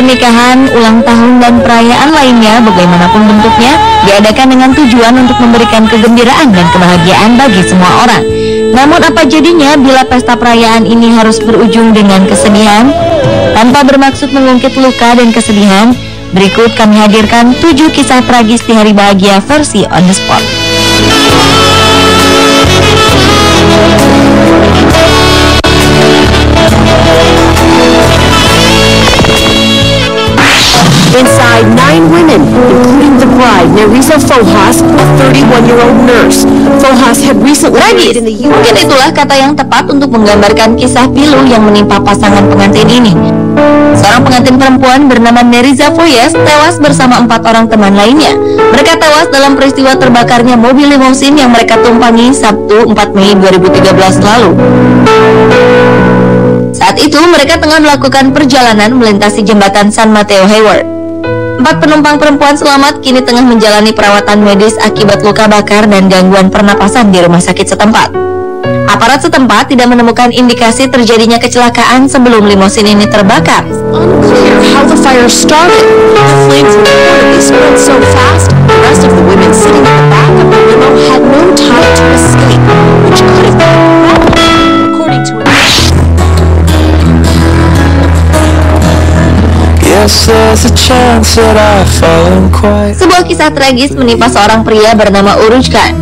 pernikahan, ulang tahun, dan perayaan lainnya bagaimanapun bentuknya diadakan dengan tujuan untuk memberikan kegembiraan dan kebahagiaan bagi semua orang. Namun apa jadinya bila pesta perayaan ini harus berujung dengan kesedihan? Tanpa bermaksud mengungkit luka dan kesedihan, berikut kami hadirkan 7 kisah tragis di hari bahagia versi on the spot. Inside 9 women, including the bride, Nerissa Fohas, a 31-year-old nurse. Fohas had recently Tragis, mungkin itulah kata yang tepat untuk menggambarkan kisah pilu yang menimpa pasangan pengantin ini. Seorang pengantin perempuan bernama Nerissa Fohas tewas bersama 4 orang teman lainnya. Mereka tewas dalam peristiwa terbakarnya mobil limousin yang mereka tumpangi Sabtu 4 Mei 2013 lalu. Saat itu mereka tengah melakukan perjalanan melintasi jembatan San Mateo Hayward. 4 penumpang perempuan selamat kini tengah menjalani perawatan medis akibat luka bakar dan gangguan pernapasan di rumah sakit setempat. Aparat setempat tidak menemukan indikasi terjadinya kecelakaan sebelum limousin ini terbakar. unclear how the fire started. The flames reportedly spread so fast, the rest of the women sitting at the back of the limo had no time to escape, which could have been a problem, according to an Sebuah kisah tragis menimpa seorang pria bernama Uruj Khan.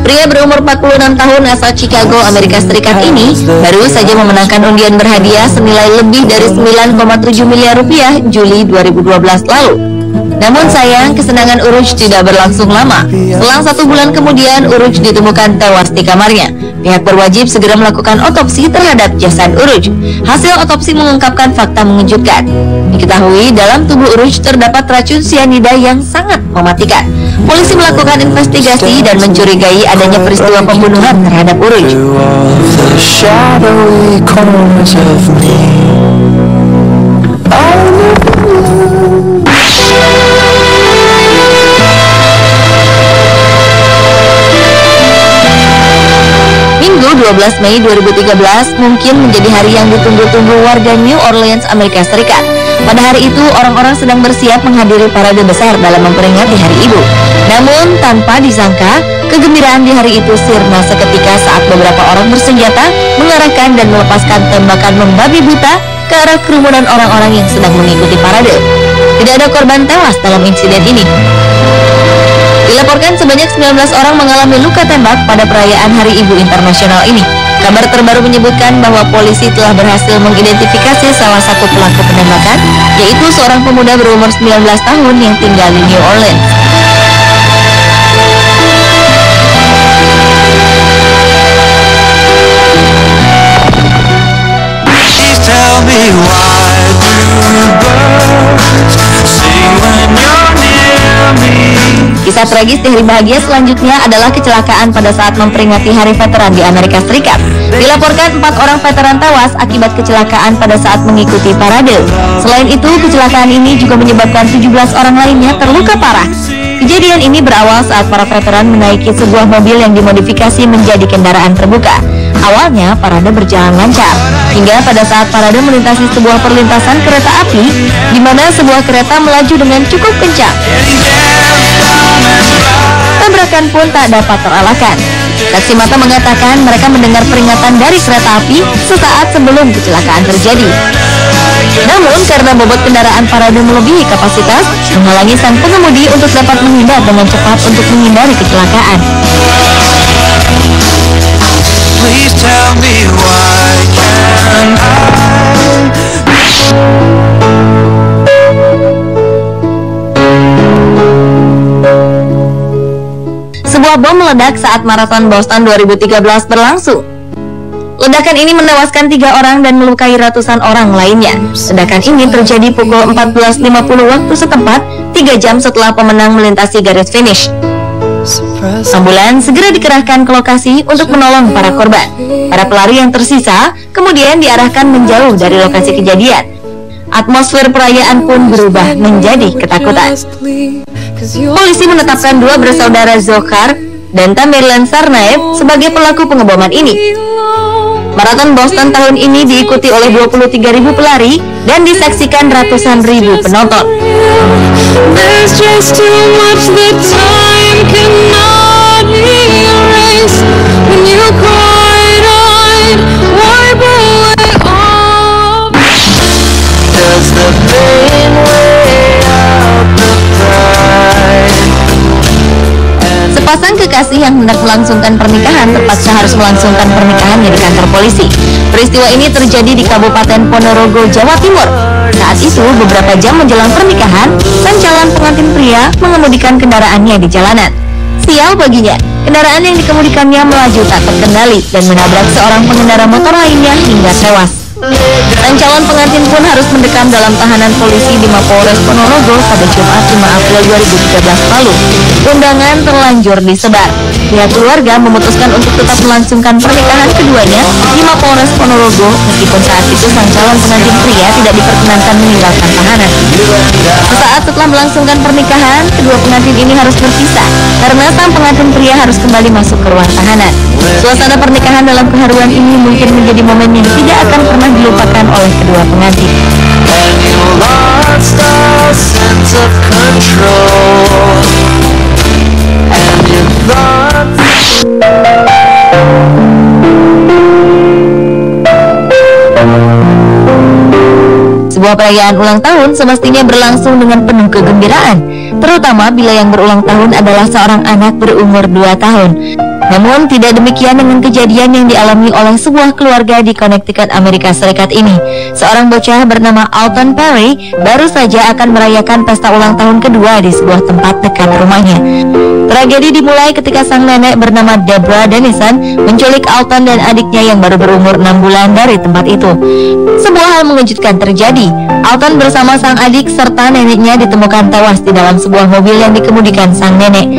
Pria berumur 46 tahun asal Chicago, Amerika Serikat ini baru saja memenangkan undian berhadiah senilai lebih dari 9,7 miliar rupiah Juli 2012 lalu. Namun sayang, kesenangan Uruj tidak berlangsung lama. Selang 1 bulan kemudian, Uruj ditemukan tewas di kamarnya. Pihak berwajib segera melakukan otopsi terhadap jasad Uruj. Hasil otopsi mengungkapkan fakta mengejutkan. Diketahui dalam tubuh Uruj terdapat racun sianida yang sangat mematikan. Polisi melakukan investigasi dan mencurigai adanya peristiwa pembunuhan terhadap Uruj. Minggu 12 Mei 2013 mungkin menjadi hari yang ditunggu-tunggu warga New Orleans, Amerika Serikat. Pada hari itu, orang-orang sedang bersiap menghadiri parade besar dalam memperingati Hari Ibu. Namun, tanpa disangka, kegembiraan di hari itu sirna seketika saat beberapa orang bersenjata mengarahkan dan melepaskan tembakan membabi buta ke arah kerumunan orang-orang yang sedang mengikuti parade. Tidak ada korban tewas dalam insiden ini. Dilaporkan sebanyak 19 orang mengalami luka tembak pada perayaan Hari Ibu Internasional ini. Kabar terbaru menyebutkan bahwa polisi telah berhasil mengidentifikasi salah satu pelaku penembakan, yaitu seorang pemuda berumur 19 tahun yang tinggal di New Orleans. Kisah tragis di hari bahagia selanjutnya adalah kecelakaan pada saat memperingati Hari Veteran di Amerika Serikat. Dilaporkan 4 orang veteran tewas akibat kecelakaan pada saat mengikuti parade. Selain itu, kecelakaan ini juga menyebabkan 17 orang lainnya terluka parah. Kejadian ini berawal saat para veteran menaiki sebuah mobil yang dimodifikasi menjadi kendaraan terbuka. Awalnya parade berjalan lancar, hingga pada saat parade melintasi sebuah perlintasan kereta api, di mana sebuah kereta melaju dengan cukup kencang. Tabrakan pun tak dapat terelakkan. Saksi mata mengatakan mereka mendengar peringatan dari kereta api sesaat sebelum kecelakaan terjadi. Namun karena bobot kendaraan parade melebihi kapasitas, menghalangi sang pengemudi untuk dapat menghindar dengan cepat untuk menghindari kecelakaan. Please tell me why can't Sebuah bom meledak saat maraton Boston 2013 berlangsung. Ledakan ini menewaskan 3 orang dan melukai ratusan orang lainnya. Ledakan ini terjadi pukul 14.50 waktu setempat, 3 jam setelah pemenang melintasi garis finish. Ambulans segera dikerahkan ke lokasi untuk menolong para korban. Para pelari yang tersisa kemudian diarahkan menjauh dari lokasi kejadian. Atmosfer perayaan pun berubah menjadi ketakutan. Polisi menetapkan 2 bersaudara Zohar dan Tamerlan Sarnaev sebagai pelaku pengeboman ini. Maraton Boston tahun ini diikuti oleh 23.000 pelari dan disaksikan ratusan ribu penonton. There's just too much that time cannot erase. When you cried, I'd wipe away all. Does the pain weigh out the pride? Sepasang kekasih yang hendak melangsungkan pernikahan terpaksa harus melangsungkan pernikahannya di kantor polisi. Peristiwa ini terjadi di Kabupaten Ponorogo, Jawa Timur. Saat itu, beberapa jam menjelang pernikahan, sang calon pengantin pria mengemudikan kendaraannya di jalanan. Sial baginya, kendaraan yang dikemudikannya melaju tak terkendali dan menabrak seorang pengendara motor lainnya hingga tewas. Sang calon pengantin pun harus mendekam dalam tahanan polisi di Mapolres Ponorogo pada Jumat 5 April 2013 lalu. Undangan terlanjur disebar. Pihak keluarga memutuskan untuk tetap melangsungkan pernikahan keduanya di Mapolres Ponorogo, meskipun saat itu sang calon pengantin pria tidak diperkenankan meninggalkan tahanan. Sesaat setelah melangsungkan pernikahan, kedua pengantin ini harus berpisah karena sang pengantin pria harus kembali masuk ke ruang tahanan. Suasana pernikahan dalam keharuan ini mungkin menjadi momen yang tidak akan pernah dilupakan oleh kedua pengantin. And you lost a sense of control. And you thought Sebuah perayaan ulang tahun semestinya berlangsung dengan penuh kegembiraan, terutama bila yang berulang tahun adalah seorang anak berumur 2 tahun. Namun tidak demikian dengan kejadian yang dialami oleh sebuah keluarga di Connecticut, Amerika Serikat ini. Seorang bocah bernama Alton Perry baru saja akan merayakan pesta ulang tahun kedua di sebuah tempat dekat rumahnya. Tragedi dimulai ketika sang nenek bernama Deborah Dennison menculik Alton dan adiknya yang baru berumur 6 bulan dari tempat itu. Sebuah hal mengejutkan terjadi. Alton bersama sang adik serta neneknya ditemukan tewas di dalam sebuah mobil yang dikemudikan sang nenek.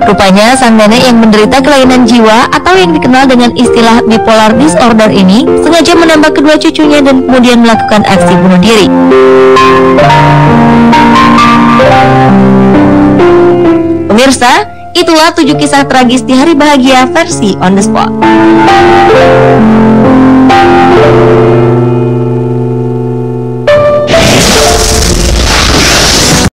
Rupanya sang nenek yang menderita kelainan jiwa atau yang dikenal dengan istilah bipolar disorder ini sengaja menembak kedua cucunya dan kemudian melakukan aksi bunuh diri. Pemirsa, itulah 7 kisah tragis di hari bahagia versi On The Spot.